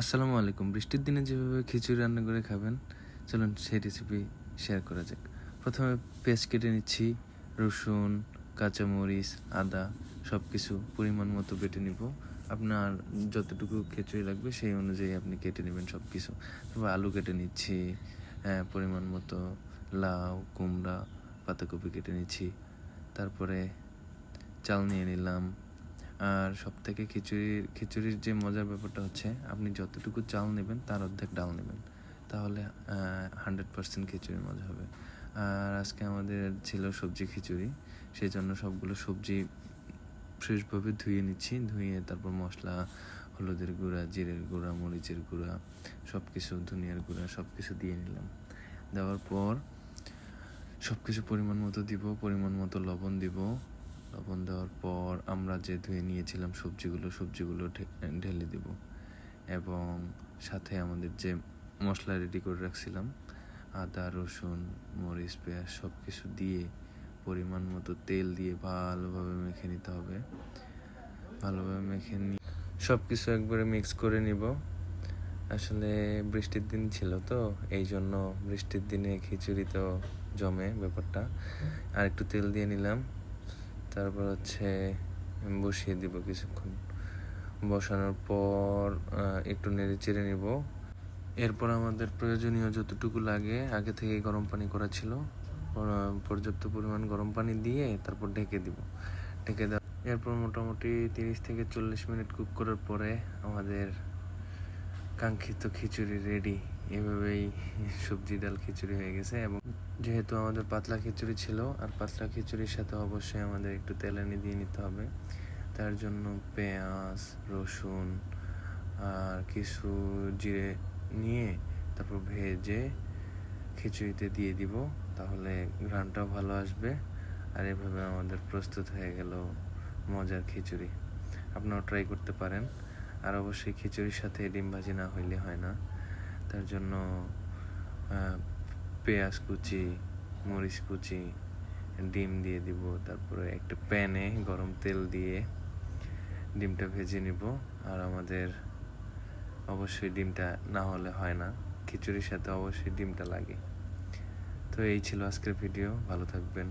আসসালামু আলাইকুম। বৃষ্টির দিনে যেভাবে খিচুড়ি রান্না করে খাবেন, চলুন সেই রেসিপি শেয়ার করা যাক। প্রথমে পেঁয়াজ কেটে নিচ্ছি, রসুন, কাঁচামরিচ, আদা সব কিছু পরিমাণ মতো বেটে নিব। আপনার যতটুকু খিচুড়ি লাগবে সেই অনুযায়ী আপনি কেটে নেবেন সব কিছু। তারপর আলু কেটে নিচ্ছি, পরিমাণ মতো লাউ, কুমড়া, পাতাকপি কেটে নিচ্ছি। তারপরে চাল নিয়ে নিলাম। আর সবথেকে খিচুড়ির যে মজার ব্যাপারটা হচ্ছে, আপনি যতটুকু চাল নেবেন তার অর্ধেক ডাল নেবেন, তাহলে 100% খিচুড়ির মজা হবে। আর আজকে আমাদের ছিল সবজি খিচুড়ি, সেই জন্য সবগুলো সবজি ফ্রেশভাবে ধুয়ে নিচ্ছি। ধুয়ে তারপর মশলা, হলুদের গুঁড়া, জিরের গুঁড়া, মরিচের গুঁড়া, সব কিছু, ধনিয়ার গুঁড়া সব কিছু দিয়ে নিলাম। দেওয়ার পর সব কিছু পরিমাণ মতো দিব, পরিমাণ মতো লবণ দিব। লবণ দেওয়ার পর আমরা যে ধুয়ে নিয়েছিলাম সবজিগুলো ঢেলে দিব, এবং সাথে আমাদের যে মশলা রেডি করে রাখছিলাম, আদা, রসুন, মরিচ, পেঁয়াজ সব কিছু দিয়ে পরিমাণ মতো তেল দিয়ে ভালোভাবে মেখে নিতে হবে। ভালোভাবে মেখে নিয়ে সব কিছু একবারে মিক্স করে নিব। আসলে বৃষ্টির দিন ছিল তো, এই জন্য বৃষ্টির দিনে খিচুড়ি তো জমে ব্যাপারটা। আর একটু তেল দিয়ে নিলাম। তারপর বসিয়ে দিব কিছুক্ষণ। বসানোর পর একটু নেড়ে চেড়ে নিব। এরপর আমাদের প্রয়োজনীয় যতটুকু লাগে আগে থেকে গরম পানি করা ছিল, পর্যাপ্ত পরিমাণ গরম পানি দিয়ে তারপর ঢেকে দিব। এরপর মোটামুটি 30 থেকে 40 মিনিট কুক করার পরে আমাদের কাঙ্ক্ষিত খিচুড়ি রেডি। এভাবেই সবজি ডাল খিচুড়ি হয়ে গেছে। এবং যেহেতু আমাদের পাতলা খিচুড়ি ছিল, আর পাতলা খিচুড়ির সাথে অবশ্যই আমাদের একটু তেলানি দিয়ে নিতে হবে। তার জন্য পেঁয়াজ, রসুন আর কিছু জিরে নিয়ে তারপর ভেজে খিচুড়িতে দিয়ে দিব, তাহলে ঘ্রাণটাও ভালো আসবে। আর এভাবে আমাদের প্রস্তুত হয়ে গেল মজার খিচুড়ি। আপনারাও ট্রাই করতে পারেন। আর অবশ্যই খিচুড়ির সাথে ডিম ভাজি না হইলে হয় না। তার জন্য পেঁয়াজ কুচি, মরিচ কুচি, ডিম দিয়ে দিব। তারপরে একটা প্যানে গরম তেল দিয়ে ডিমটা ভেজে নিব। আর আমাদের অবশ্যই ডিমটা না হলে হয় না, খিচুড়ির সাথে অবশ্যই ডিমটা লাগে। তো এই ছিল আজকের ভিডিও। ভালো থাকবেন।